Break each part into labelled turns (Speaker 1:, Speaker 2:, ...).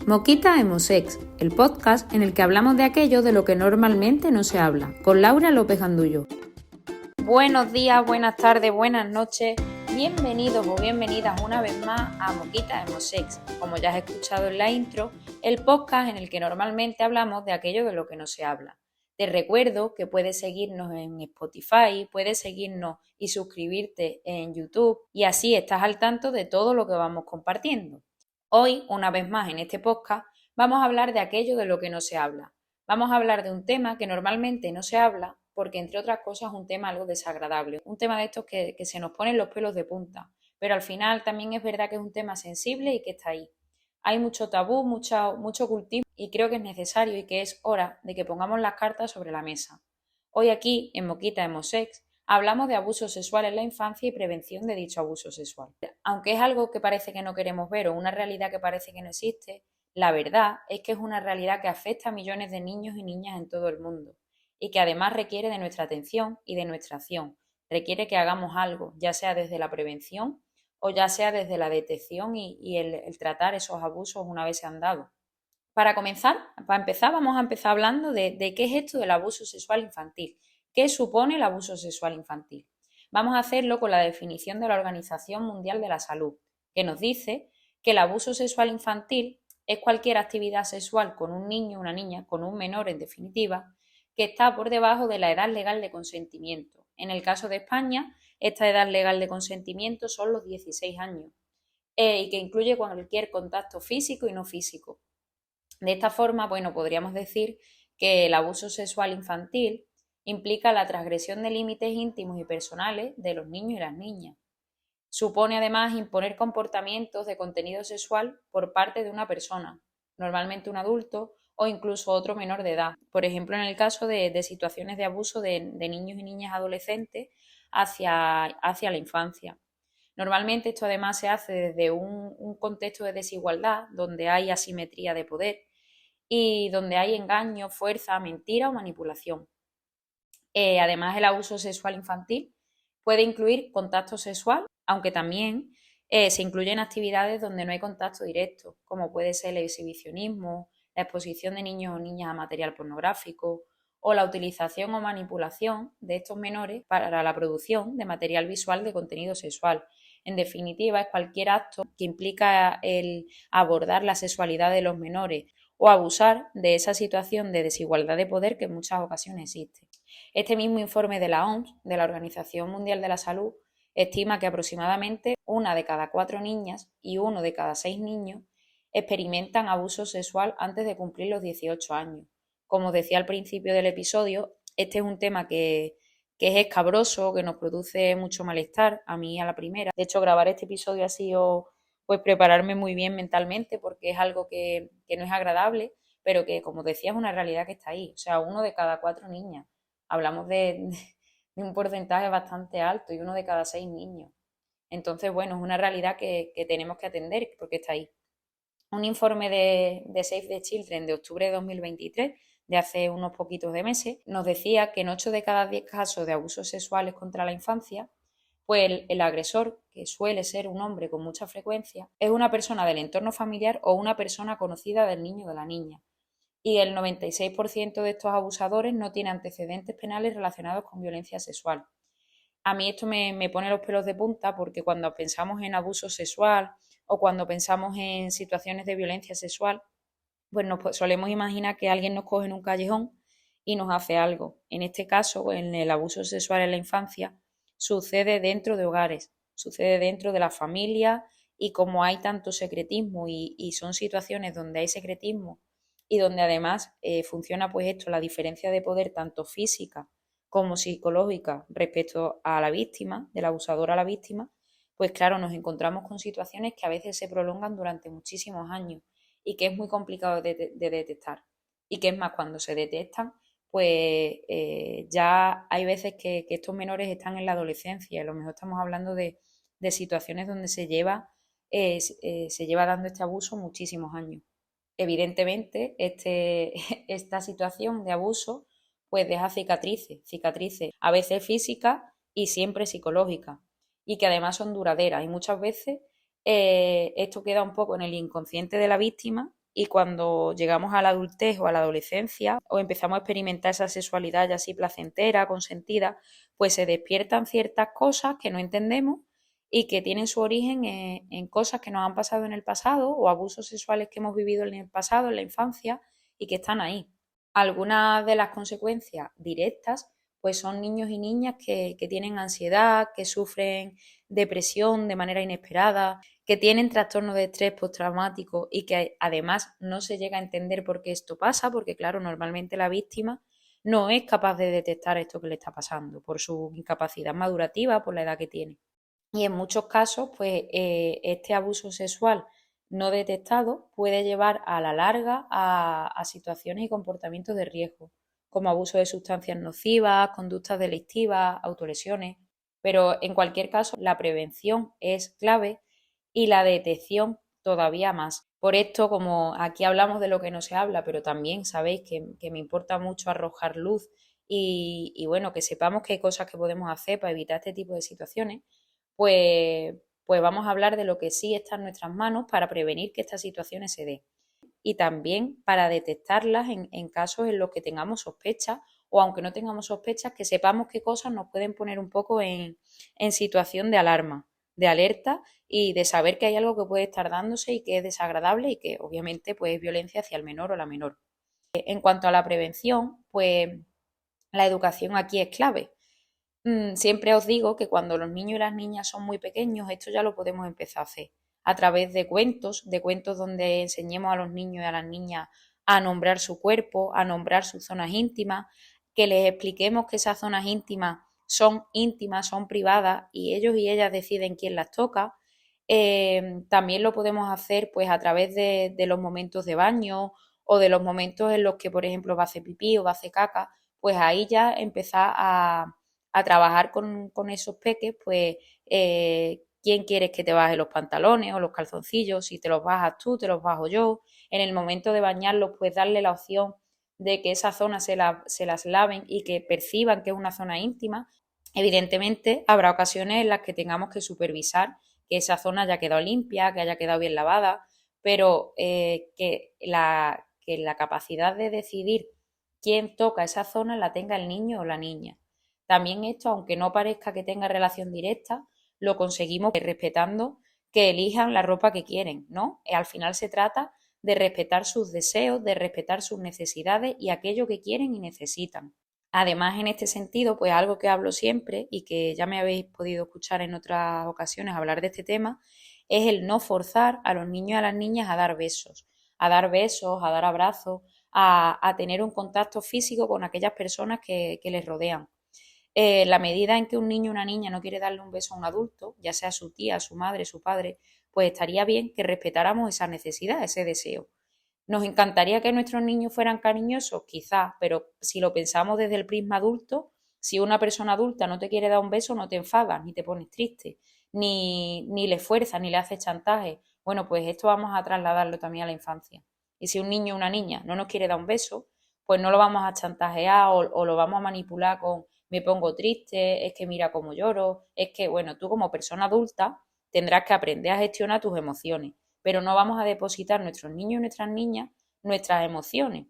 Speaker 1: Moquita Emosex, el podcast en el que hablamos de aquello de lo que normalmente no se habla, con Laura López Gandullo. Buenos días, buenas tardes, buenas noches, bienvenidos o bienvenidas una vez más a Moquita Emosex. Como ya has escuchado en la intro, el podcast en el que normalmente hablamos de aquello de lo que no se habla. Te recuerdo que puedes seguirnos en Spotify, puedes seguirnos y suscribirte en YouTube y así estás al tanto de todo lo que vamos compartiendo. Hoy, una vez más en este podcast, vamos a hablar de aquello de lo que no se habla. Vamos a hablar de un tema que normalmente no se habla porque, entre otras cosas, es un tema algo desagradable. Un tema de estos que se nos ponen los pelos de punta. Pero al final también es verdad que es un tema sensible y que está ahí. Hay mucho tabú, mucho ocultismo y creo que es necesario y que es hora de que pongamos las cartas sobre la mesa. Hoy aquí, en Moquita Emosex, hablamos de abuso sexual en la infancia y prevención de dicho abuso sexual. Aunque es algo que parece que no queremos ver o una realidad que parece que no existe, la verdad es que es una realidad que afecta a millones de niños y niñas en todo el mundo y que además requiere de nuestra atención y de nuestra acción. Requiere que hagamos algo, ya sea desde la prevención o ya sea desde la detección y el tratar esos abusos una vez se han dado. Para empezar, vamos a empezar hablando de qué es esto del abuso sexual infantil. ¿Qué supone el abuso sexual infantil? Vamos a hacerlo con la definición de la Organización Mundial de la Salud, que nos dice que el abuso sexual infantil es cualquier actividad sexual con un niño, una niña, con un menor en definitiva, que está por debajo de la edad legal de consentimiento. En el caso de España, esta edad legal de consentimiento son los 16 años y que incluye cualquier contacto físico y no físico. De esta forma, podríamos decir que el abuso sexual infantil implica la transgresión de límites íntimos y personales de los niños y las niñas. Supone además imponer comportamientos de contenido sexual por parte de una persona, normalmente un adulto o incluso otro menor de edad. Por ejemplo, en el caso de situaciones de abuso de niños y niñas adolescentes hacia la infancia. Normalmente esto además se hace desde un contexto de desigualdad donde hay asimetría de poder y donde hay engaño, fuerza, mentira o manipulación. Además, el abuso sexual infantil puede incluir contacto sexual, aunque también se incluyen actividades donde no hay contacto directo, como puede ser el exhibicionismo, la exposición de niños o niñas a material pornográfico o la utilización o manipulación de estos menores para la producción de material visual de contenido sexual. En definitiva, es cualquier acto que implica el abordar la sexualidad de los menores o abusar de esa situación de desigualdad de poder que en muchas ocasiones existe. Este mismo informe de la OMS, de la Organización Mundial de la Salud, estima que aproximadamente 1 de cada 4 niñas y 1 de cada 6 niños experimentan abuso sexual antes de cumplir los 18 años. Como os decía al principio del episodio, este es un tema que es escabroso, que nos produce mucho malestar, a mí a la primera. De hecho, grabar este episodio ha sido prepararme muy bien mentalmente porque es algo que no es agradable, pero que, como decía, es una realidad que está ahí. O sea, 1 de cada 4 niñas. Hablamos de un porcentaje bastante alto y 1 de cada 6 niños. Entonces, es una realidad que tenemos que atender porque está ahí. Un informe de Save the Children de octubre de 2023, de hace unos poquitos de meses, nos decía que en 8 de cada 10 casos de abusos sexuales contra la infancia, pues el agresor, que suele ser un hombre con mucha frecuencia, es una persona del entorno familiar o una persona conocida del niño o de la niña. Y el 96% de estos abusadores no tiene antecedentes penales relacionados con violencia sexual. A mí esto me pone los pelos de punta porque cuando pensamos en abuso sexual o cuando pensamos en situaciones de violencia sexual, pues nos solemos imaginar que alguien nos coge en un callejón y nos hace algo. En este caso, en el abuso sexual en la infancia, sucede dentro de hogares, sucede dentro de la familia y como hay tanto secretismo y son situaciones donde hay secretismo y donde además funciona la diferencia de poder tanto física como psicológica respecto a la víctima, del abusador a la víctima, pues claro, nos encontramos con situaciones que a veces se prolongan durante muchísimos años y que es muy complicado de detectar. Y que es más, cuando se detectan, ya hay veces que estos menores están en la adolescencia. A lo mejor estamos hablando de situaciones donde se lleva dando este abuso muchísimos años. Evidentemente, esta situación de abuso deja cicatrices, a veces físicas y siempre psicológicas, y que además son duraderas. Y muchas veces esto queda un poco en el inconsciente de la víctima y cuando llegamos a la adultez o a la adolescencia o empezamos a experimentar esa sexualidad ya así placentera, consentida, pues se despiertan ciertas cosas que no entendemos y que tienen su origen en cosas que nos han pasado en el pasado o abusos sexuales que hemos vivido en el pasado, en la infancia, y que están ahí. Algunas de las consecuencias directas pues son niños y niñas que tienen ansiedad, que sufren depresión de manera inesperada, que tienen trastorno de estrés postraumático y que además no se llega a entender por qué esto pasa, porque claro, normalmente la víctima no es capaz de detectar esto que le está pasando por su incapacidad madurativa, por la edad que tiene. Y en muchos casos, pues este abuso sexual no detectado puede llevar a la larga a situaciones y comportamientos de riesgo, como abuso de sustancias nocivas, conductas delictivas, autolesiones. Pero en cualquier caso, la prevención es clave y la detección todavía más. Por esto, como aquí hablamos de lo que no se habla, pero también sabéis que me importa mucho arrojar luz y bueno, que sepamos que hay cosas que podemos hacer para evitar este tipo de situaciones, pues, pues vamos a hablar de lo que sí está en nuestras manos para prevenir que estas situaciones se den y también para detectarlas en casos en los que tengamos sospechas o aunque no tengamos sospechas, que sepamos qué cosas nos pueden poner un poco en situación de alarma, de alerta y de saber que hay algo que puede estar dándose y que es desagradable y que obviamente pues es violencia hacia el menor o la menor. En cuanto a la prevención, pues la educación aquí es clave. Siempre os digo que cuando los niños y las niñas son muy pequeños, esto ya lo podemos empezar a hacer a través de cuentos donde enseñemos a los niños y a las niñas a nombrar su cuerpo, a nombrar sus zonas íntimas, que les expliquemos que esas zonas íntimas, son privadas y ellos y ellas deciden quién las toca. También lo podemos hacer pues a través de los momentos de baño o de los momentos en los que, por ejemplo, va a hacer pipí o va a hacer caca, pues ahí ya empezar a trabajar con esos peques, pues quién quieres que te baje los pantalones o los calzoncillos, si te los bajas tú, te los bajo yo. En el momento de bañarlos, pues darle la opción de que esa zona se las laven y que perciban que es una zona íntima. Evidentemente, habrá ocasiones en las que tengamos que supervisar que esa zona haya quedado limpia, que haya quedado bien lavada, pero que la capacidad de decidir quién toca esa zona la tenga el niño o la niña. También esto, aunque no parezca que tenga relación directa, lo conseguimos respetando que elijan la ropa que quieren, ¿no? Al final se trata de respetar sus deseos, de respetar sus necesidades y aquello que quieren y necesitan. Además, en este sentido, pues algo que hablo siempre y que ya me habéis podido escuchar en otras ocasiones hablar de este tema, es el no forzar a los niños y a las niñas a dar besos, a dar abrazos, a tener un contacto físico con aquellas personas que les rodean. La medida en que un niño o una niña no quiere darle un beso a un adulto, ya sea su tía, su madre, su padre, pues estaría bien que respetáramos esa necesidad, ese deseo. ¿Nos encantaría que nuestros niños fueran cariñosos? Quizás, pero si lo pensamos desde el prisma adulto, si una persona adulta no te quiere dar un beso, no te enfadas, ni te pones triste, ni le fuerzas, ni le haces chantaje. Bueno, pues esto vamos a trasladarlo también a la infancia. Y si un niño o una niña no nos quiere dar un beso, pues no lo vamos a chantajear o lo vamos a manipular con me pongo triste, es que mira cómo lloro, es que, bueno, tú como persona adulta tendrás que aprender a gestionar tus emociones, pero no vamos a depositar nuestros niños y nuestras niñas nuestras emociones.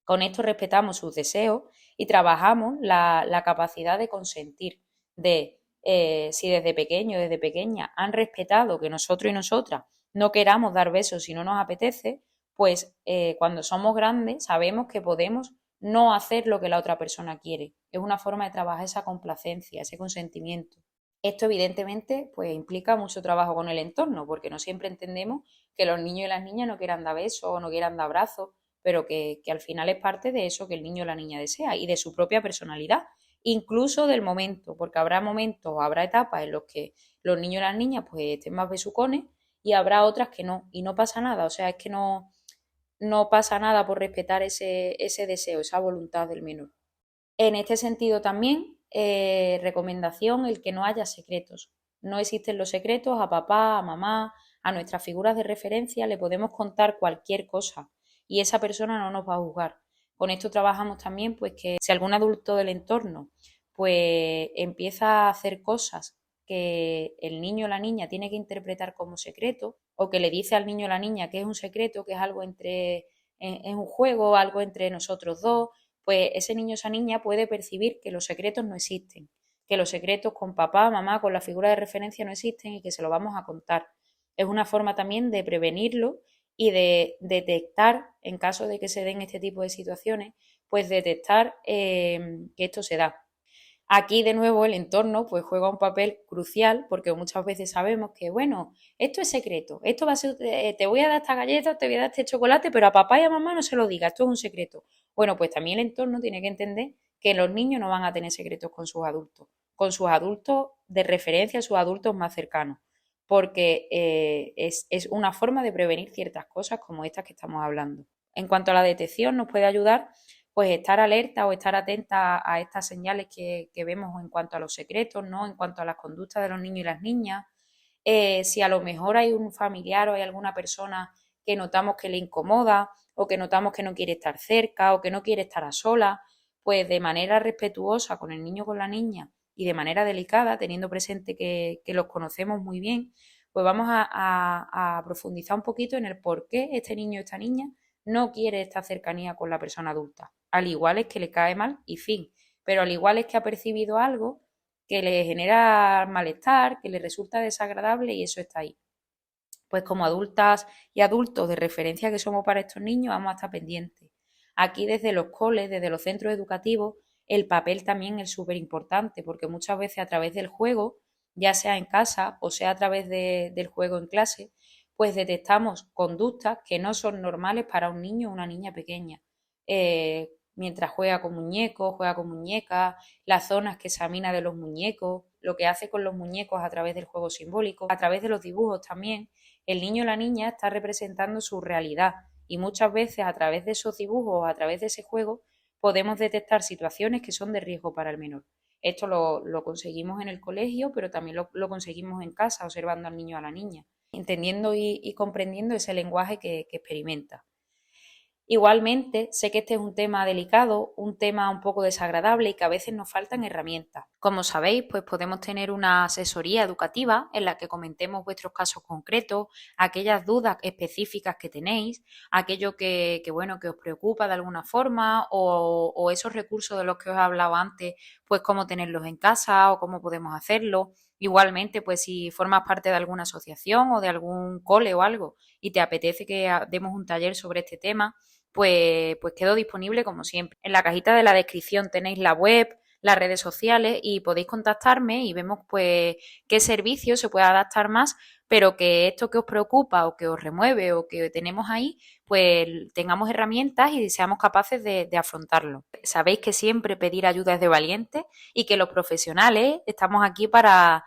Speaker 1: Con esto respetamos sus deseos y trabajamos la capacidad de consentir, de si desde pequeño, desde pequeña han respetado que nosotros y nosotras no queramos dar besos si no nos apetece, pues cuando somos grandes sabemos que podemos no hacer lo que la otra persona quiere. Es una forma de trabajar esa complacencia, ese consentimiento. Esto evidentemente pues implica mucho trabajo con el entorno, porque no siempre entendemos que los niños y las niñas no quieran dar besos o no quieran dar abrazos, pero que al final es parte de eso que el niño o la niña desea y de su propia personalidad, incluso del momento, porque habrá momentos o habrá etapas en los que los niños y las niñas pues estén más besucones y habrá otras que no, y no pasa nada, o sea, es que no pasa nada por respetar ese deseo, esa voluntad del menor. En este sentido también, recomendación el que no haya secretos. No existen los secretos, a papá, a mamá, a nuestras figuras de referencia le podemos contar cualquier cosa y esa persona no nos va a juzgar. Con esto trabajamos también pues que si algún adulto del entorno pues empieza a hacer cosas que el niño o la niña tiene que interpretar como secreto, o que le dice al niño o la niña que es un secreto, que es algo es un juego, algo entre nosotros dos, pues ese niño o esa niña puede percibir que los secretos no existen, que los secretos con papá, mamá, con la figura de referencia no existen y que se lo vamos a contar. Es una forma también de prevenirlo y de detectar, en caso de que se den este tipo de situaciones, pues detectar que esto se da. Aquí de nuevo el entorno pues juega un papel crucial porque muchas veces sabemos que, bueno, esto es secreto, esto va a ser, te voy a dar esta galleta, te voy a dar este chocolate, pero a papá y a mamá no se lo diga, esto es un secreto. Bueno, pues también el entorno tiene que entender que los niños no van a tener secretos con sus adultos de referencia, sus adultos más cercanos, porque es una forma de prevenir ciertas cosas como estas que estamos hablando. En cuanto a la detección, nos puede ayudar pues estar alerta o estar atenta a estas señales que vemos en cuanto a los secretos, ¿no? En cuanto a las conductas de los niños y las niñas. Si a lo mejor hay un familiar o hay alguna persona que notamos que le incomoda o que notamos que no quiere estar cerca o que no quiere estar a solas, pues de manera respetuosa con el niño o con la niña y de manera delicada, teniendo presente que los conocemos muy bien, pues vamos a profundizar un poquito en el por qué este niño o esta niña no quiere esta cercanía con la persona adulta. Al igual es que le cae mal y fin, pero al igual es que ha percibido algo que le genera malestar, que le resulta desagradable y eso está ahí. Pues como adultas y adultos de referencia que somos para estos niños, vamos a estar pendientes. Aquí desde los coles, desde los centros educativos, el papel también es súper importante porque muchas veces a través del juego, ya sea en casa o sea a través del juego en clase, pues detectamos conductas que no son normales para un niño o una niña pequeña. Mientras juega con muñecos, juega con muñecas, las zonas que examina de los muñecos, lo que hace con los muñecos a través del juego simbólico, a través de los dibujos también, el niño o la niña está representando su realidad y muchas veces a través de esos dibujos o a través de ese juego podemos detectar situaciones que son de riesgo para el menor. Esto lo conseguimos en el colegio, pero también lo conseguimos en casa, observando al niño o a la niña, entendiendo y comprendiendo ese lenguaje que experimenta. Igualmente, sé que este es un tema delicado, un tema un poco desagradable y que a veces nos faltan herramientas. Como sabéis, pues podemos tener una asesoría educativa en la que comentemos vuestros casos concretos, aquellas dudas específicas que tenéis, aquello que os preocupa de alguna forma o esos recursos de los que os he hablado antes, pues cómo tenerlos en casa o cómo podemos hacerlo. Igualmente, pues si formas parte de alguna asociación o de algún cole o algo y te apetece que demos un taller sobre este tema, pues quedo disponible como siempre. En la cajita de la descripción tenéis la web, las redes sociales y podéis contactarme y vemos pues qué servicio se puede adaptar más, pero que esto que os preocupa o que os remueve o que tenemos ahí, pues tengamos herramientas y seamos capaces de afrontarlo. Sabéis que siempre pedir ayuda es de valiente y que los profesionales estamos aquí para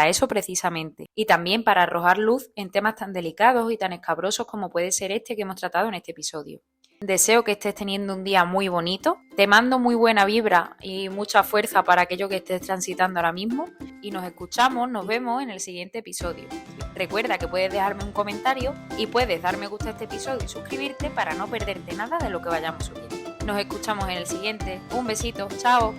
Speaker 1: eso precisamente y también para arrojar luz en temas tan delicados y tan escabrosos como puede ser este que hemos tratado en este episodio. Deseo que estés teniendo un día muy bonito, te mando muy buena vibra y mucha fuerza para aquello que estés transitando ahora mismo y nos vemos en el siguiente episodio. Recuerda que puedes dejarme un comentario y puedes dar me gusta a este episodio y suscribirte para no perderte nada de lo que vayamos subiendo. Nos escuchamos en el siguiente. Un besito, chao.